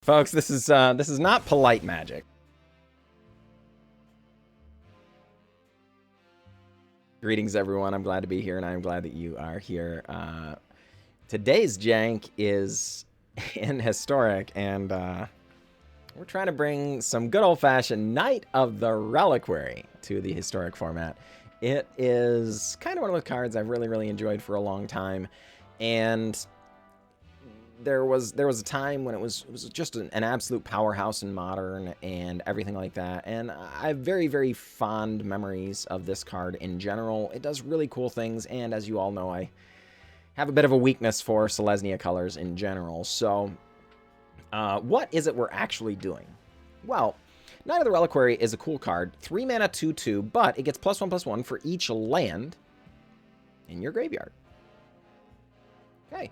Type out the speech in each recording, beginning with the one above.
Folks, this is not polite magic. Greetings, everyone. I'm glad to be here, and I'm glad that you are here. Today's jank is in Historic, and we're trying to bring some good old-fashioned Knight of the Reliquary to the Historic format. It is kind of one of those cards I've really enjoyed for a long time, and there was a time when it was just an absolute powerhouse in Modern and everything like that, and I have very fond memories of this card in general. It does really cool things, and as you all know, I have a bit of a weakness for Selesnya colors in general. So what is it we're actually doing? Well, Knight of the Reliquary is a cool card, 3 mana 2/2, but it gets +1/+1 for each land in your graveyard. Okay.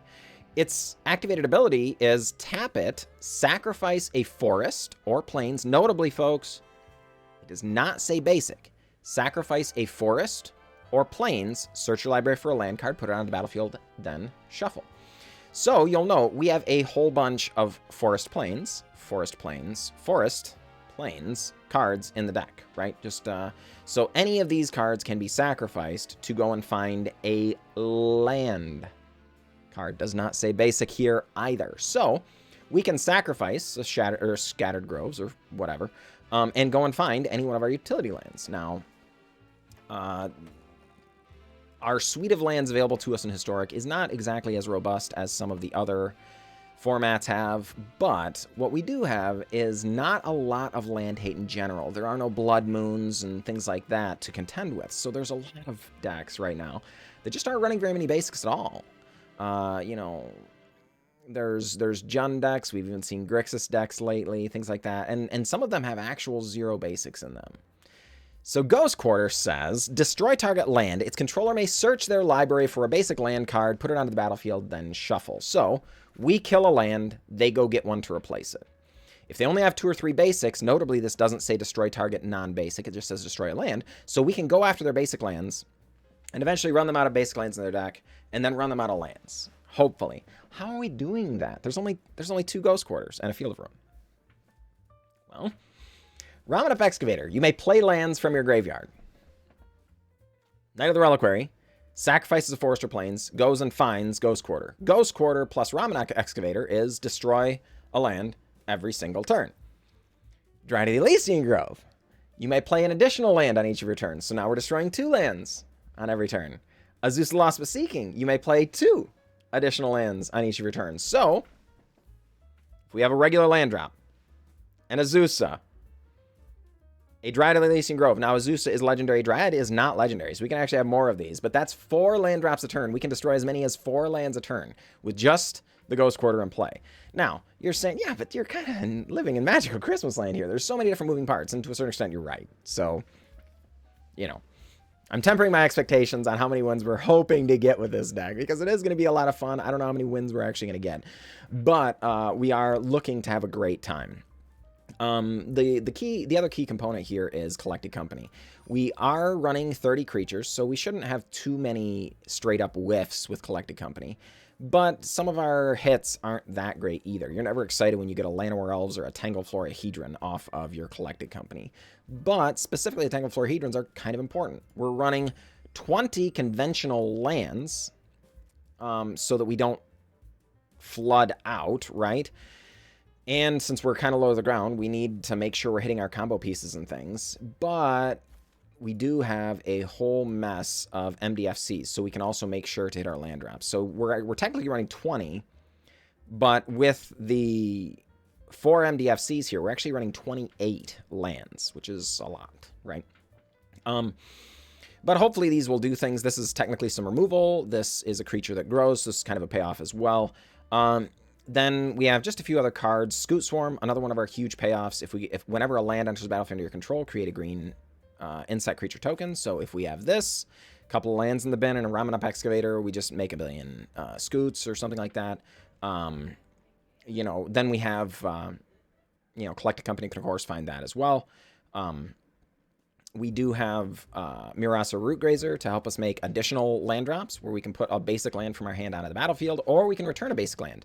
Its activated ability is tap it, sacrifice a forest or plains. Notably, folks, it does not say basic. Sacrifice a forest or plains, search your library for a land card, put it on the battlefield, then shuffle. So you'll note we have a whole bunch of forest plains cards in the deck, right? Just so any of these cards can be sacrificed to go and find a land card. Does not say basic here either. So we can sacrifice a Scattered Groves or whatever, and go and find any one of our utility lands. Now, our suite of lands available to us in Historic is not exactly as robust as some of the other formats have, but what we do have is not a lot of land hate in general. There are no Blood Moons and things like that to contend with, so there's a lot of decks right now that just aren't running very many basics at all. You know, there's Jund decks, we've even seen Grixis decks lately, things like that, and some of them have actual 0 basics in them. So Ghost Quarter says, destroy target land. Its controller may search their library for a basic land card, put it onto the battlefield, then shuffle. So we kill a land, they go get one to replace it. If they only have 2 or 3 basics, notably this doesn't say destroy target non-basic, it just says destroy a land, so we can go after their basic lands and eventually run them out of basic lands in their deck, and then run them out of lands. Hopefully. How are we doing that? There's only 2 Ghost Quarters and a Field of Ruin. Well, Ramunap Excavator. You may play lands from your graveyard. Knight of the Reliquary sacrifices a forest or plains, goes and finds Ghost Quarter. Ghost Quarter plus Ramunap Excavator is destroy a land every single turn. Dryad of the Ilysian Grove. You may play an additional land on each of your turns, so now we're destroying 2 lands on every turn. Azusa Lost but Seeking. You may play 2 additional lands on each of your turns. So, if we have a regular land drop, and Azusa, a Dryad of the Elysian Grove. Now, Azusa is legendary. Dryad is not legendary, so we can actually have more of these. But that's 4 land drops a turn. We can destroy as many as 4 lands a turn with just the Ghost Quarter in play. Now, you're saying, yeah, but you're kind of living in magical Christmas land here. There's so many different moving parts, and to a certain extent, you're right. So, you know, I'm tempering my expectations on how many wins we're hoping to get with this deck, because it is going to be a lot of fun. I don't know how many wins we're actually going to get, but we are looking to have a great time. The other key component here is Collected Company. We are running 30 creatures, so we shouldn't have too many straight up whiffs with Collected Company. But some of our hits aren't that great either. You're never excited when you get a Llanowar Elves or a Tangled Florahedron off of your Collected Company. But specifically, the Tangled Florahedrons are kind of important. We're running 20 conventional lands so that we don't flood out, right? And since we're kind of low to the ground, we need to make sure we're hitting our combo pieces and things. But we do have a whole mess of MDFCs, so we can also make sure to hit our land drops. So we're technically running 20, but with the 4 MDFCs here, we're actually running 28 lands, which is a lot, right? But hopefully these will do things. This is technically some removal. This is a creature that grows. So this is kind of a payoff as well. Then we have just a few other cards. Scute Swarm, another one of our huge payoffs. If whenever a land enters the battlefield under your control, create a green insect creature token. So if we have this, a couple of lands in the bin and a Ramunap Excavator, we just make a billion Scutes or something like that. You know, then we have, you know, Collected Company can of course find that as well. We do have Murasa Rootgrazer to help us make additional land drops where we can put a basic land from our hand onto the battlefield, or we can return a basic land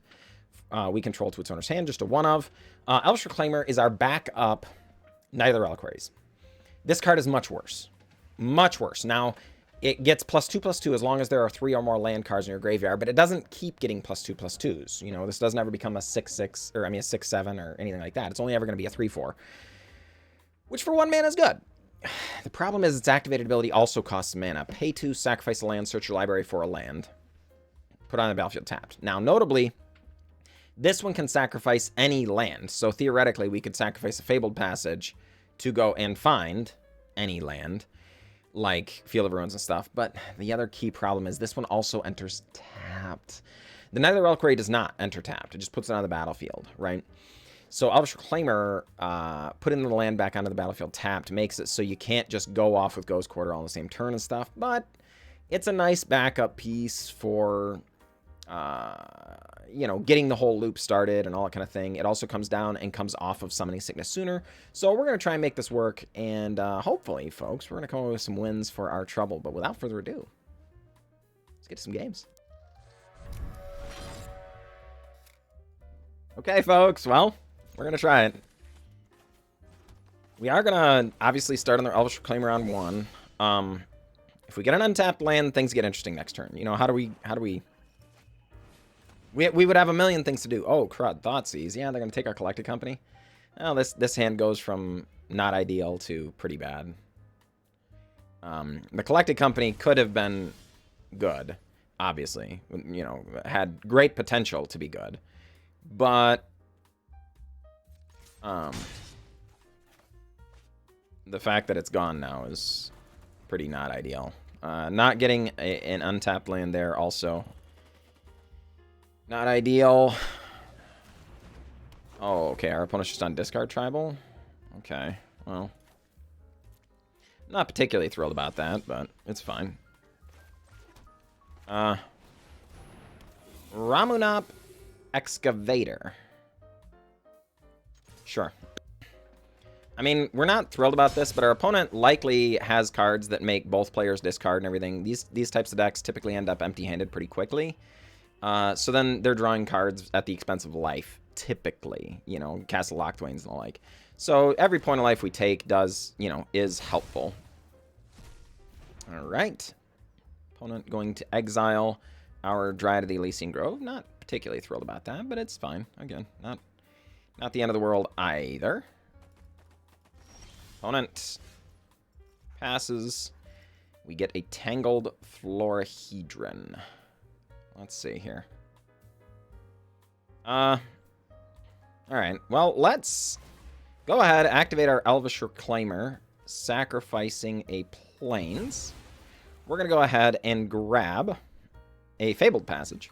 we control to its owner's hand, just a 1-of. Elvish Reclaimer is our backup Neither Reliquaries. This card is much worse. Much worse. Now, it gets +2/+2 as long as there are 3 or more land cards in your graveyard, but it doesn't keep getting +2/+2s. You know, this doesn't ever become a 6/6, or I mean a 6/7 or anything like that. It's only ever going to be a 3/4, which for 1 mana is good. The problem is its activated ability also costs mana. Pay 2, sacrifice a land, search your library for a land. Put on the battlefield tapped. Now, notably, this one can sacrifice any land. So theoretically, we could sacrifice a Fabled Passage to go and find any land, like Field of Ruins and stuff. But the other key problem is this one also enters tapped. The Neither Reliquary does not enter tapped. It just puts it on the battlefield, right? So Elvish Reclaimer, putting the land back onto the battlefield tapped makes it so you can't just go off with Ghost Quarter all on the same turn and stuff. But it's a nice backup piece for, you know, getting the whole loop started and all that kind of thing. It also comes down and comes off of Summoning Sickness sooner. So we're going to try and make this work. And hopefully, folks, we're going to come up with some wins for our trouble. But without further ado, let's get to some games. Okay, folks, well, we're going to try it. We are going to obviously start on their Elvish Reclaimer on 1. If we get an untapped land, things get interesting next turn. You know, how do we... We would have a million things to do. Oh, crud, Thoughtseize. Yeah, they're going to take our Collected Company. Well, this hand goes from not ideal to pretty bad. The Collected Company could have been good, obviously. You know, had great potential to be good. But the fact that it's gone now is pretty not ideal. Not getting an untapped land there also. Not ideal. Oh, okay. Our opponent's just on discard tribal. Okay. Well, not particularly thrilled about that, but it's fine. Ramunap Excavator. Sure. I mean, we're not thrilled about this, but our opponent likely has cards that make both players discard and everything. These types of decks typically end up empty-handed pretty quickly. So then they're drawing cards at the expense of life, typically, you know, Castle Locthwains and the like. So every point of life we take does, you know, is helpful. All right. Opponent going to exile our Dryad of the Ilysian Grove. Not particularly thrilled about that, but it's fine. Again, not the end of the world either. Opponent passes. We get a Tangled Florahedron. Let's see here. All right. Well, let's go ahead, activate our Elvish Reclaimer, sacrificing a Plains. We're going to go ahead and grab a Fabled Passage.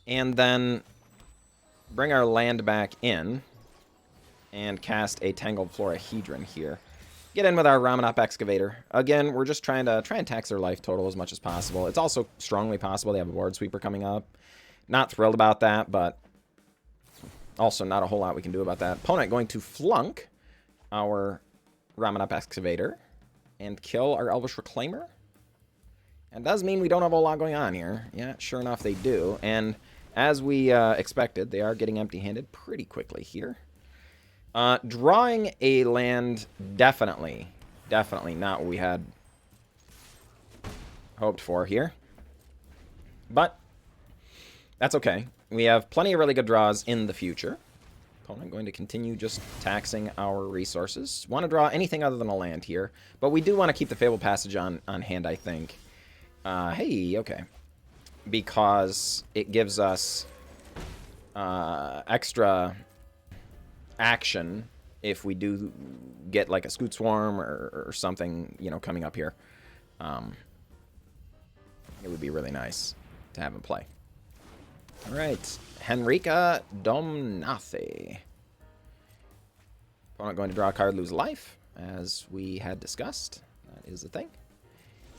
And then bring our land back in and cast a Tangled Florahedron here. Get in with our Ramunap Excavator. Again, we're just trying to tax their life total as much as possible. It's also strongly possible they have a board sweeper coming up. Not thrilled about that, but also not a whole lot we can do about that. Opponent going to flunk our Ramunap Excavator and kill our Elvish Reclaimer. And does mean we don't have a whole lot going on here. Yeah, sure enough, they do. And as we expected, they are getting empty-handed pretty quickly here. Drawing a land, definitely not what we had hoped for here. But that's okay. We have plenty of really good draws in the future. Opponent going to continue just taxing our resources. Want to draw anything other than a land here. But we do want to keep the Fabled Passage on hand, I think. Hey, okay. Because it gives us extra action if we do get like a Scute Swarm or something, you know, coming up here. It would be really nice to have him play. All right, Henrika Domnathi. Opponent going to draw a card, lose life, as we had discussed. That is the thing.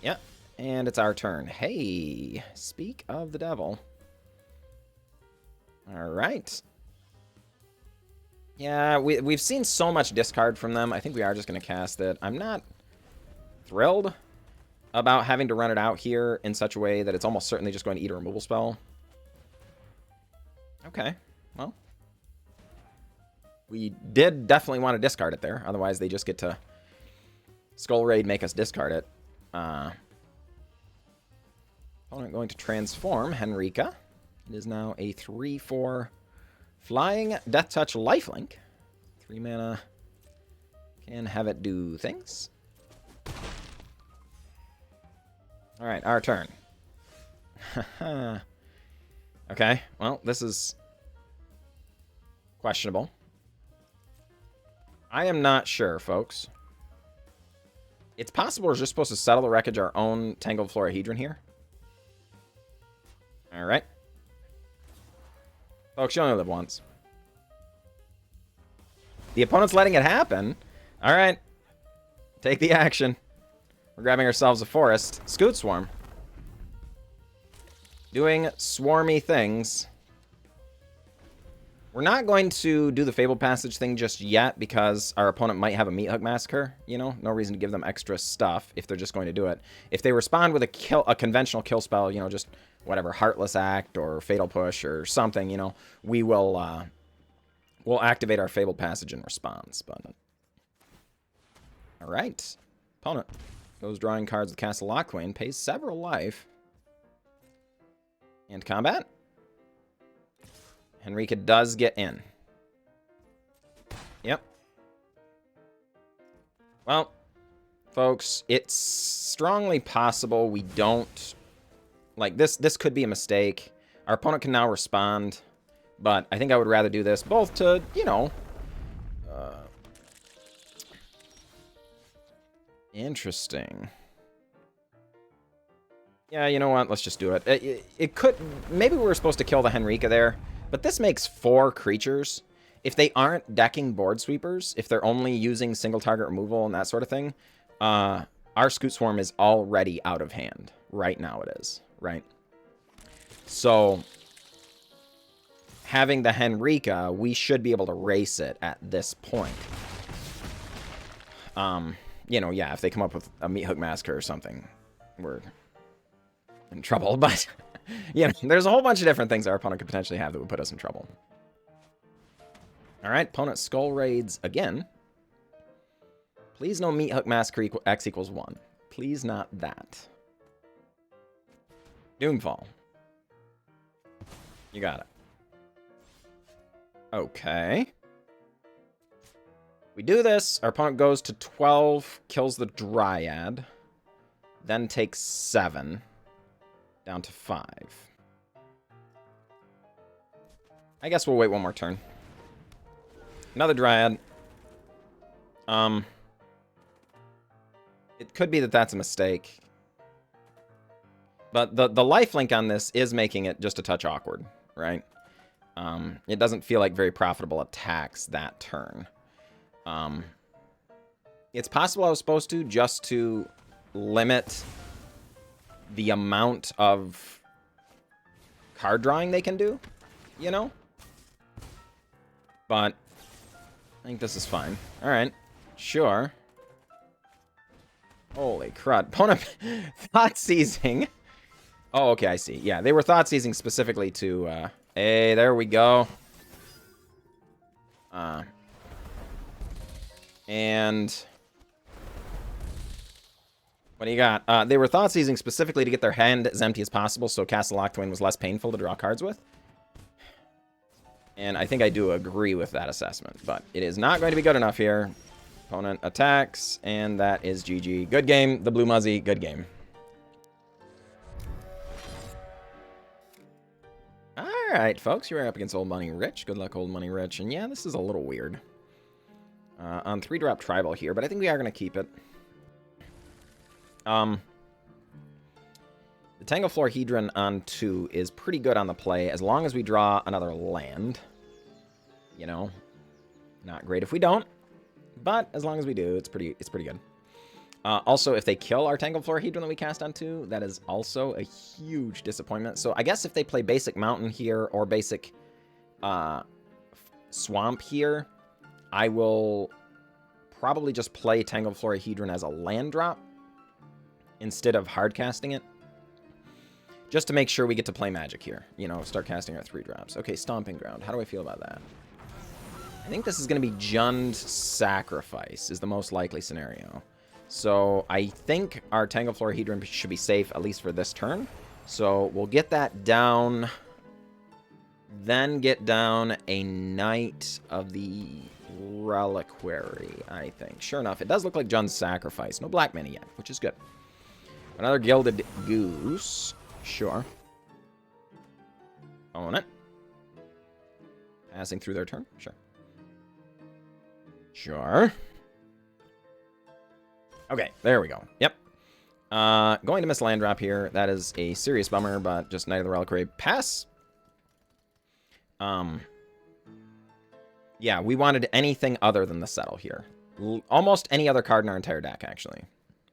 Yeah, and it's our turn. Hey, speak of the devil. All right. Yeah, we've seen so much discard from them. I think we are just going to cast it. I'm not thrilled about having to run it out here in such a way that it's almost certainly just going to eat a removal spell. Okay, well. We did definitely want to discard it there. Otherwise, they just get to Skull Raid, make us discard it. Opponent going to transform Henrika. It is now a 3/4 flying Death Touch lifelink. 3 mana. Can have it do things. Alright, our turn. Okay, well, this is questionable. I am not sure, folks. It's possible we're just supposed to settle the wreckage our own Tangled Florahedron here. Alright. Folks, you only live once. The opponent's letting it happen. Alright. Take the action. We're grabbing ourselves a forest. Scute Swarm. Doing swarmy things. We're not going to do the Fabled Passage thing just yet because our opponent might have a Meat Hook Massacre, you know? No reason to give them extra stuff if they're just going to do it. If they respond with a conventional kill spell, you know, just whatever, Heartless Act or Fatal Push or something, you know, we will we'll activate our Fabled Passage in response. But all right. Opponent goes drawing cards with Castle Lochwain, pays several life. And combat. Henrika does get in. Yep. Well, folks, it's strongly possible we don't... Like, this could be a mistake. Our opponent can now respond, but I think I would rather do this both to, you know... Interesting. Yeah, you know what? Let's just do it. It could... Maybe we were supposed to kill the Henrika there. But this makes 4 creatures. If they aren't decking board sweepers, if they're only using single target removal and that sort of thing, our Scute Swarm is already out of hand. Right now it is, right? So, having the Henrika, we should be able to race it at this point. You know, yeah, if they come up with a Meat Hook Massacre or something, we're in trouble, but... You know, there's a whole bunch of different things our opponent could potentially have that would put us in trouble. Alright, opponent Skull Raids again. Please no Meat Hook Massacre X equals 1. Please not that. Doomfall. You got it. Okay. We do this. Our opponent goes to 12, kills the Dryad. Then takes 7. Down to 5. I guess we'll wait one more turn. Another Dryad. It could be that that's a mistake. But the lifelink on this is making it just a touch awkward, right? It doesn't feel like very profitable attacks that turn. It's possible I was supposed to just to limit the amount of card drawing they can do, you know? But I think this is fine. All right, sure. Holy crud. Opponent thought seizing. Oh, okay, I see. Yeah, they were thought seizing specifically to, hey, there we go. And... What do you got? They were thought seizing specifically to get their hand as empty as possible, so Castle Lochwain was less painful to draw cards with. And I think I do agree with that assessment, but it is not going to be good enough here. Opponent attacks, and that is GG. Good game, the Blue Muzzy, good game. Alright, folks, you're up against Old Money Rich. Good luck, Old Money Rich. And yeah, this is a little weird. On 3-drop Tribal here, but I think we are going to keep it. The Tangled Florahedron on 2 is pretty good on the play as long as we draw another land. You know, not great if we don't, but as long as we do, it's pretty good. Also, if they kill our Tangled Florahedron that we cast on 2, that is also a huge disappointment. So I guess if they play basic Mountain here or basic Swamp here, I will probably just play Tangled Florahedron as a land drop instead of hard casting it. Just to make sure we get to play Magic here. You know, start casting our 3-drops. Okay, Stomping Ground. How do I feel about that? I think this is going to be Jund's Sacrifice is the most likely scenario. So I think our Tangled Florahedron should be safe, at least for this turn. So we'll get that down. Then get down a Knight of the Reliquary, I think. Sure enough, it does look like Jund's Sacrifice. No black mana yet, which is good. Another Gilded Goose. Sure. Own it. Passing through their turn? Sure. Sure. Okay, there we go. Yep. Going to miss land drop here. That is a serious bummer, but just Knight of the Reliquary. Pass. Yeah, we wanted anything other than the Settle here. Almost any other card in our entire deck, actually.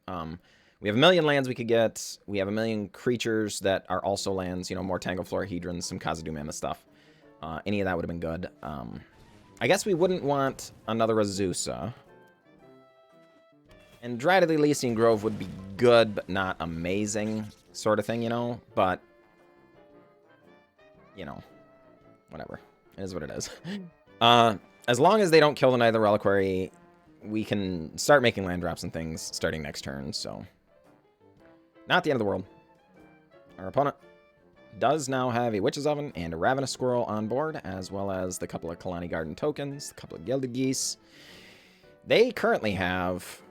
We have a million lands we could get. We have a million creatures that are also lands. You know, more Tangled Florahedrons, some Kazandu Mammoth stuff. Any of that would have been good. I guess we wouldn't want another Azusa. And Dryad of the Ilysian Grove would be good, but not amazing, sort of thing, you know? But, you know, whatever. It is what it is. As long as they don't kill the Knight of the Reliquary, we can start making land drops and things starting next turn, so. Not the end of the world. Our opponent does now have a Witch's Oven and a Ravenous Squirrel on board, as well as the couple of Kalani Garden tokens, a couple of Gilded Geese. They currently have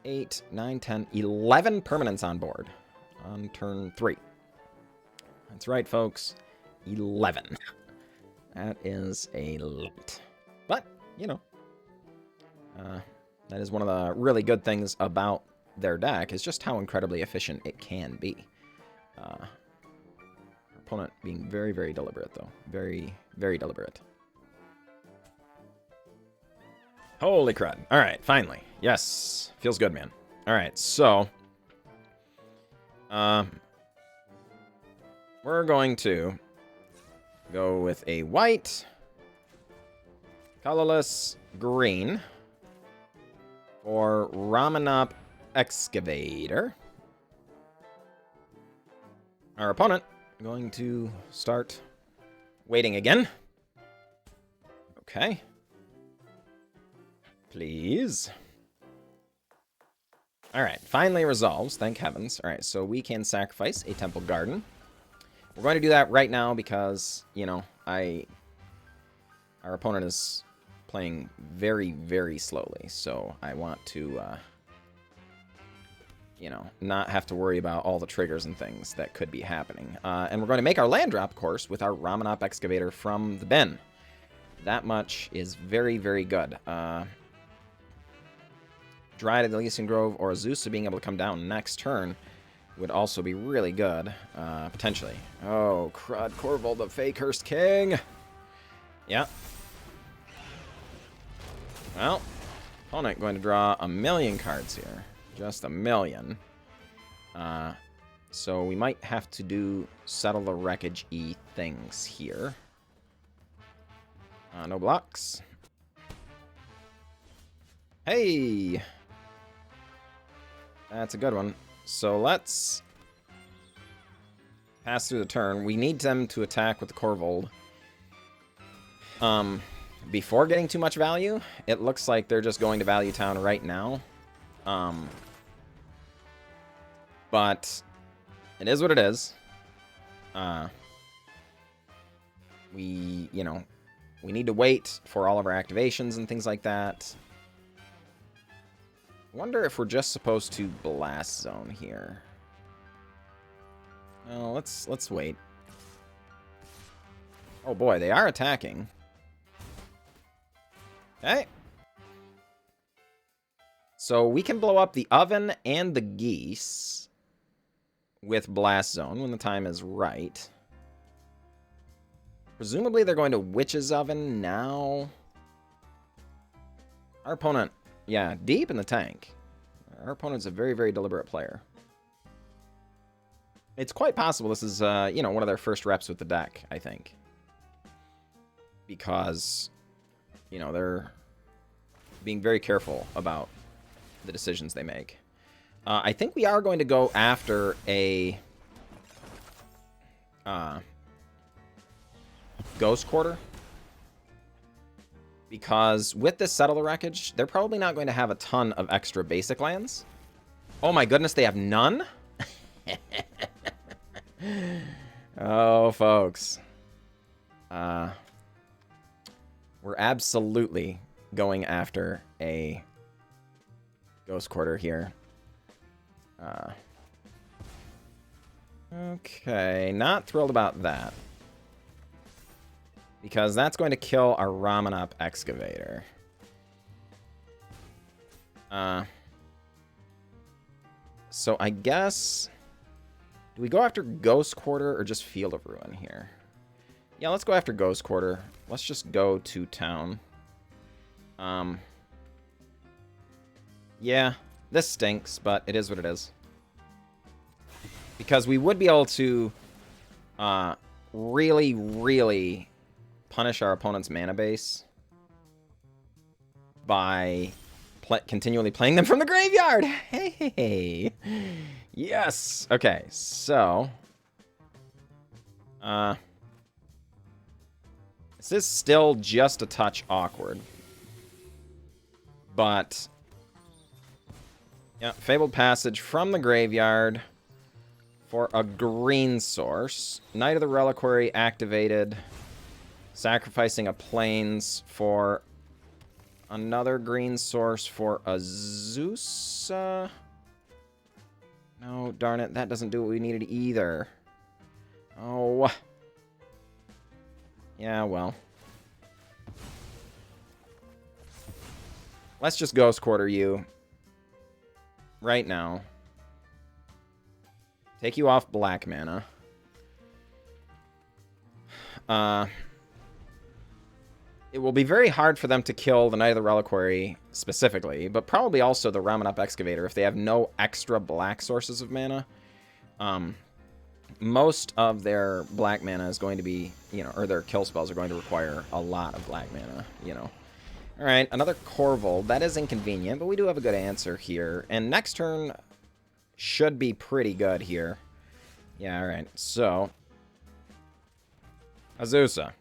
8, 9, 10, 11 permanents on board on turn 3. That's right, folks. 11. That is a lot. But, you know, that is one of the really good things about their deck, is just how incredibly efficient it can be. Our opponent being very, very deliberate, though. Very, very deliberate. Holy crud. All right, finally. Yes. Feels good, man. All right, so we're going to go with a white, colorless green for Ramunap Excavator. Our opponent going to start waiting again. Okay. Please. Alright, finally resolves, thank heavens. Alright, so we can sacrifice a Temple Garden. We're going to do that right now because, you know, our opponent is playing very, very slowly. So I want to, you know, not have to worry about all the triggers and things that could be happening. And we're going to make our land drop, of course, with our Ramunap Excavator from the bin. That much is very, very good. Dryad of the Ilysian Grove or Azusa being able to come down next turn would also be really good, potentially. Oh, crud, Corvold the Fakehurst King! Yeah. Well, opponent going to draw a million cards here. Just a million. So we might have to do Settle the Wreckage-y things here. No blocks. Hey! That's a good one. So let's pass through the turn. We need them to attack with the Corvold. Before getting too much value, it looks like they're just going to Value Town right now. But it is what it is. We need to wait for all of our activations and things like that. I wonder if we're just supposed to Blast Zone here. No, let's wait. Oh boy, they are attacking. Okay. So we can blow up the oven and the geese with Blast Zone when the time is right. Presumably they're going to Witch's Oven now. Our opponent, yeah, deep in the tank. Our opponent's a very, very deliberate player. It's quite possible this is, you know, one of their first reps with the deck, I think. Because, you know, they're being very careful about the decisions they make. I think we are going to go after a Ghost Quarter. Because with this Settle the Wreckage, they're probably not going to have a ton of extra basic lands. Oh my goodness, they have none? Oh, folks. We're absolutely going after a Ghost Quarter here. Okay, not thrilled about that. Because that's going to kill our Ramunap Excavator. So I guess... Do we go after Ghost Quarter or just Field of Ruin here? Yeah, let's go after Ghost Quarter. Let's just go to town. Yeah, this stinks, but it is what it is. Because we would be able to really, really punish our opponent's mana base by continually playing them from the graveyard. Hey, yes. Okay, so this is still just a touch awkward, but yeah, Fabled Passage from the graveyard for a green source. Knight of the Reliquary activated. Sacrificing a Plains for another green source for Azusa. No, darn it. That doesn't do what we needed either. Oh. Yeah, well. Let's just Ghost Quarter you. Right now. Take you off black mana. It will be very hard for them to kill the Knight of the Reliquary specifically, but probably also the Ramunap Excavator if they have no extra black sources of mana. Most of their black mana is going to be, or their kill spells are going to require a lot of black mana, Alright, another Corvold. That is inconvenient, but we do have a good answer here. And next turn should be pretty good here. Yeah, alright. So, Azusa.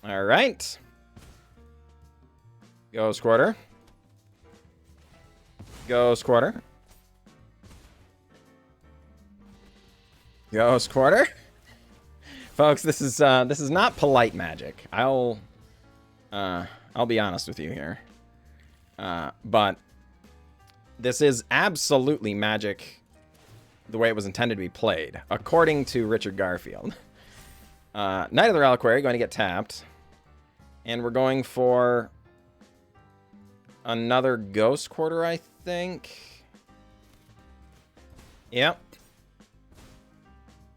Alright. Ghost Quarter. Ghost Quarter. Ghost Quarter. Folks, this is not polite magic. I'll be honest with you here. But this is absolutely magic the way it was intended to be played, according to Richard Garfield. Knight of the Reliquary going to get tapped. And we're going for another Ghost Quarter, I think. Yep.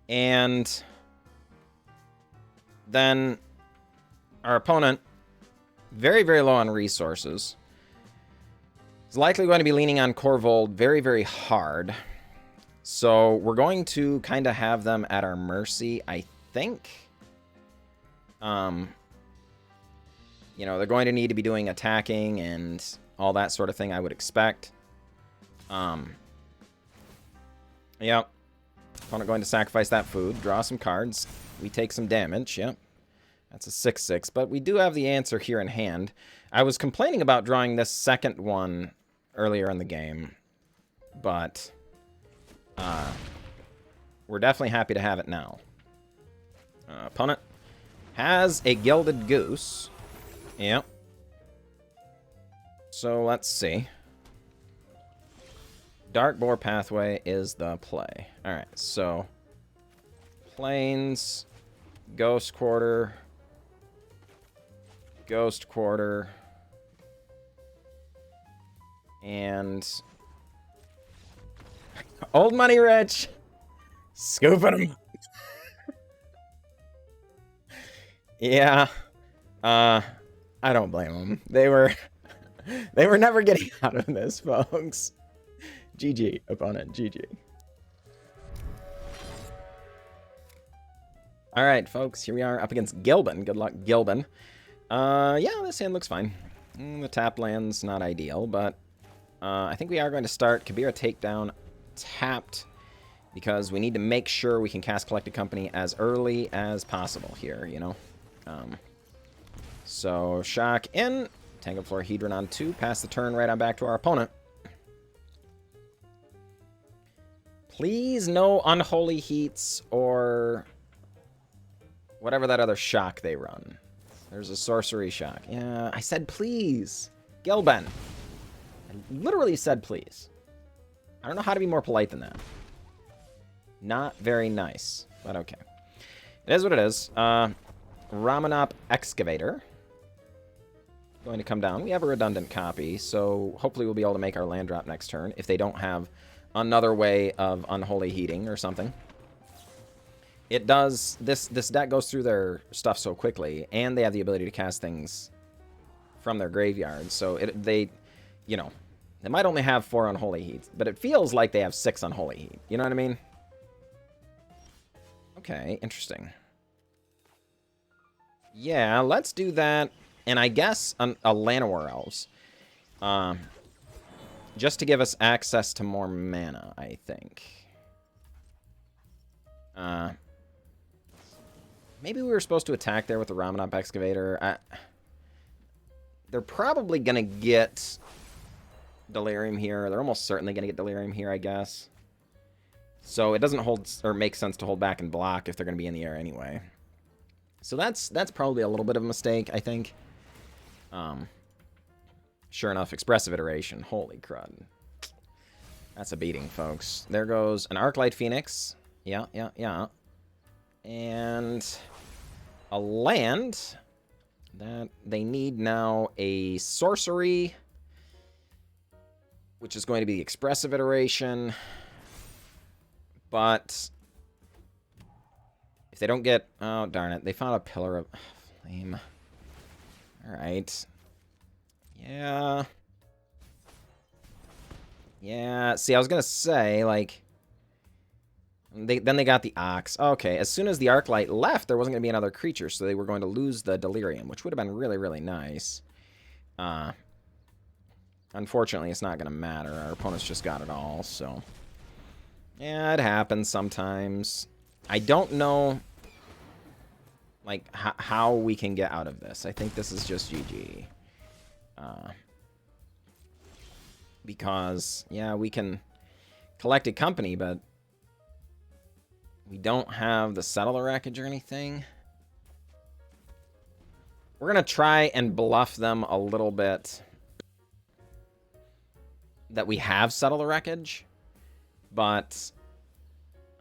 And then our opponent, very, very low on resources, is likely going to be leaning on Corvold very, very hard. So we're going to kind of have them at our mercy, I think. They're going to need to be doing attacking and all that sort of thing, I would expect. Yep. Opponent going to sacrifice that food, draw some cards. We take some damage, yep. That's a 6/6, but we do have the answer here in hand. I was complaining about drawing this second one earlier in the game, but we're definitely happy to have it now. Opponent has a Gilded Goose. Yep. So let's see. Dark Boar Pathway is the play. Alright, so Plains, Ghost Quarter, Ghost Quarter, and Old Money Rich, scooping him. Yeah, I don't blame them. They were never getting out of this, folks. GG, opponent, GG. Alright, folks, here we are up against Gilbin. Good luck, Gilbin. Yeah, this hand looks fine. The tap land's not ideal, but I think we are going to start Kabira Takedown tapped because we need to make sure we can cast Collected Company as early as possible here, you know? So, shock in. Tangled Florahedron on 2. Pass the turn right on back to our opponent. Please no Unholy Heats or whatever that other shock they run. There's a sorcery shock. Yeah, I said please. Gelben. I literally said please. I don't know how to be more polite than that. Not very nice, but okay. It is what it is. Ramunap Excavator. Going to come down. We have a redundant copy, so hopefully we'll be able to make our land drop next turn if they don't have another way of Unholy Heating or something. It does, this deck goes through their stuff so quickly, and they have the ability to cast things from their graveyard, so they, you know, they might only have 4 Unholy Heats, but it feels like they have 6 Unholy Heat. You know what I mean? Okay, interesting. Yeah, let's do that. And I guess a Llanowar Elves. Just to give us access to more mana, I think. Maybe we were supposed to attack there with the Ramunap Excavator. They're probably going to get Delirium here. They're almost certainly going to get Delirium here, I guess. So it doesn't hold or make sense to hold back and block if they're going to be in the air anyway. So that's probably a little bit of a mistake, I think. Sure enough, Expressive Iteration. Holy crud. That's a beating, folks. There goes an Arclight Phoenix. Yeah. And a land that they need now a sorcery, which is going to be the Expressive Iteration. But if they don't get... Oh, darn it. They found a Pillar of Flame. Alright. Yeah. Yeah. See, I was going to say, like... Then they got the Ox. Okay, as soon as the Arclight left, there wasn't going to be another creature, so they were going to lose the Delirium, which would have been really, really nice. Unfortunately, it's not going to matter. Our opponents just got it all, so... Yeah, it happens sometimes. I don't know, like, how we can get out of this. I think this is just GG. Because, yeah, we can collect a company, but we don't have the Settle the Wreckage or anything. We're going to try and bluff them a little bit that we have Settle the Wreckage. But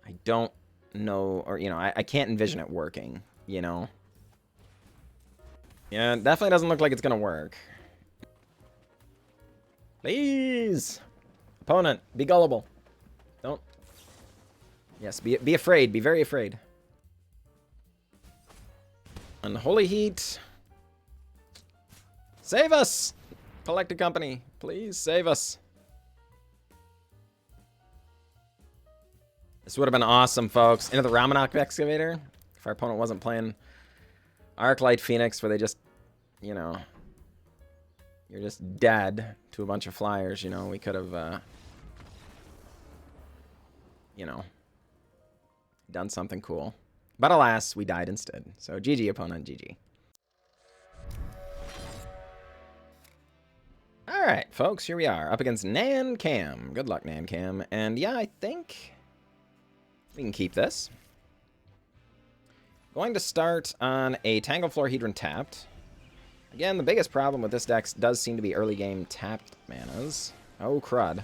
I don't know, or, you know, I can't envision it working, you know? Yeah, it definitely doesn't look like it's going to work. Please! Opponent, be gullible. Don't. Yes, be afraid. Be very afraid. Unholy Heat. Save us! Collected Company, please save us. This would have been awesome, folks. Into the Ramunap Excavator. If our opponent wasn't playing Arclight Phoenix, where they just, you know, you're just dead to a bunch of flyers, you know, we could have, you know, done something cool. But alas, we died instead. So GG, opponent, GG. Alright, folks, here we are. Up against Nancam. Good luck, Nancam. And yeah, I think we can keep this. Going to start on a Tangled Florahedron tapped. Again, the biggest problem with this deck does seem to be early game tapped manas. Oh, crud.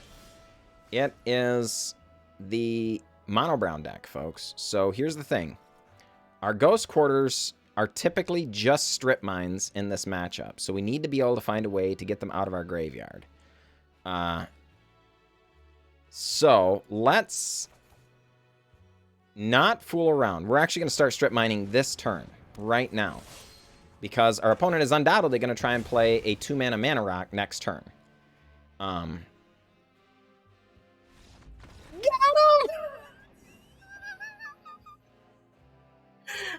It is the mono brown deck, folks. So here's the thing. Our Ghost Quarters are typically just strip mines in this matchup. So we need to be able to find a way to get them out of our graveyard. So let's not fool around. We're actually going to start strip mining this turn, right now. Because our opponent is undoubtedly going to try and play a 2-mana Mana Rock next turn. Got him!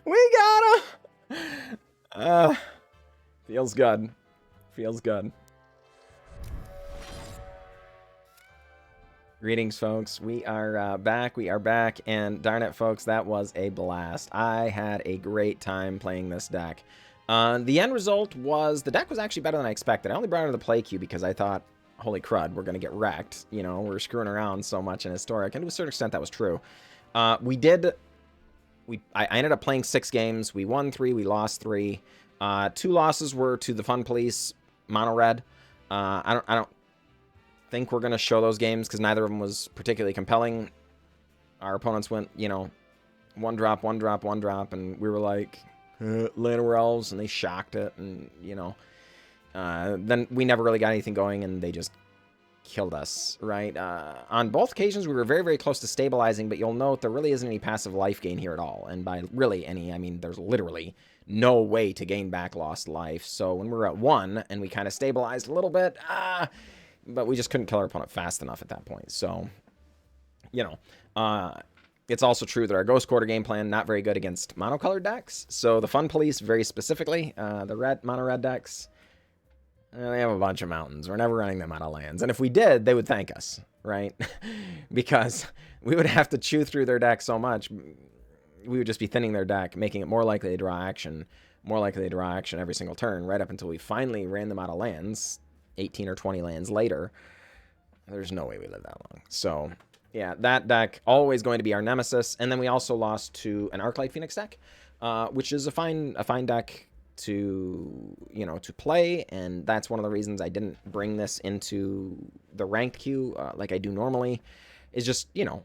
We got him! Feels good. Feels good. Greetings, folks. We are back. We are back. And darn it, folks, that was a blast. I had a great time playing this deck. The end result was the deck was actually better than I expected. I only brought it to the play queue because I thought, holy crud, we're going to get wrecked. You know, we're screwing around so much in Historic. And to a certain extent, that was true. I ended up playing 6 games. We won 3. We lost 3. 2 losses were to the Fun Police, Mono Red. I don't think we're going to show those games because neither of them was particularly compelling. Our opponents went, you know, 1 drop, 1 drop, 1 drop, and we were like, Llanowar Elves, and they shocked it, and, you know. Then we never really got anything going, and they just killed us, right? On both occasions, we were very, very close to stabilizing, but you'll note there really isn't any passive life gain here at all. And by really any, I mean there's literally no way to gain back lost life. So when we were at 1 and we kind of stabilized a little bit, but we just couldn't kill our opponent fast enough at that point. So, you know, it's also true that our Ghost Quarter game plan, not very good against monocolored decks. So the Fun Police, very specifically, the mono red decks, they have a bunch of mountains. We're never running them out of lands. And if we did, they would thank us, right? Because we would have to chew through their deck so much. We would just be thinning their deck, making it more likely to draw action, every single turn, right up until we finally ran them out of lands, 18 or 20 lands later. There's no way we live that long. So, yeah, that deck always going to be our nemesis. And then we also lost to an Arclight Phoenix deck, which is a fine deck to, you know, to play, and that's one of the reasons I didn't bring this into the ranked queue like I do normally, is just, you know,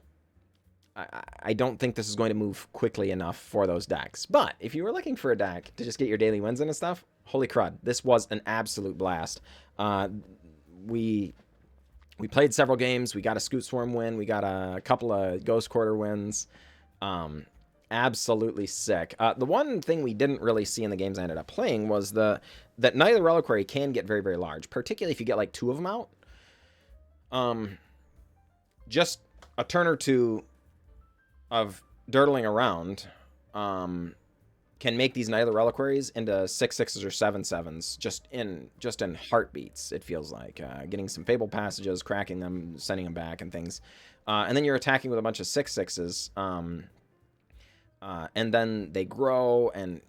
I don't think this is going to move quickly enough for those decks. But if you were looking for a deck to just get your daily wins in and stuff, holy crud, this was an absolute blast. We played several games. We got a Scute Swarm win. We got a couple of Ghost Quarter wins. Absolutely sick. The one thing we didn't really see in the games I ended up playing was that Knight of the Reliquary can get very, very large, particularly if you get like 2 of them out. Just a turn or 2 of dirtling around can make these Knight of the Reliquaries into 6/6s or 7/7s just in heartbeats, it feels like. Getting some Fabled Passages, cracking them, sending them back and things. And then you're attacking with a bunch of 6/6s. And then they grow, and,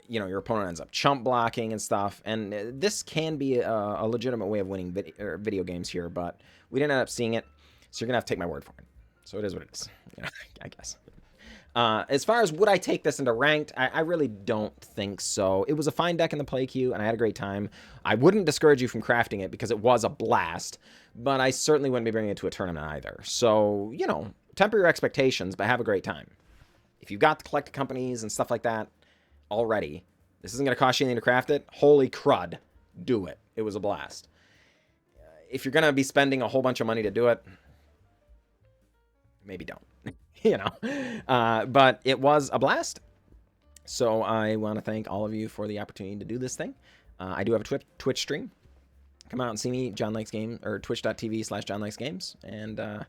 you know, your opponent ends up chump blocking and stuff. And this can be a legitimate way of winning video games here, but we didn't end up seeing it, so you're going to have to take my word for it. So it is what it is, you know, I guess. As far as would I take this into ranked, I really don't think so. It was a fine deck in the play queue, and I had a great time. I wouldn't discourage you from crafting it because it was a blast, but I certainly wouldn't be bringing it to a tournament either. So, you know, temper your expectations, but have a great time. If you've got the collected companies and stuff like that already, this isn't going to cost you anything to craft it. Holy crud, do it. It was a blast. If you're going to be spending a whole bunch of money to do it, maybe don't. You know, but it was a blast. So I want to thank all of you for the opportunity to do this thing. I do have a Twitch stream. Come out and see me, John Likes Games, or twitch.tv/JohnLikesGames, and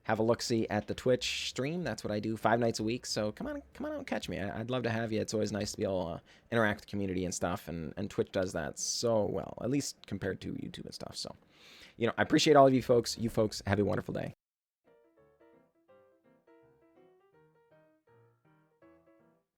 have a look-see at the Twitch stream. That's what I do 5 nights a week. So come on out and catch me. I'd love to have you. It's always nice to be able to interact with the community and stuff. And Twitch does that so well, at least compared to YouTube and stuff. So, you know, I appreciate all of you folks. You folks have a wonderful day.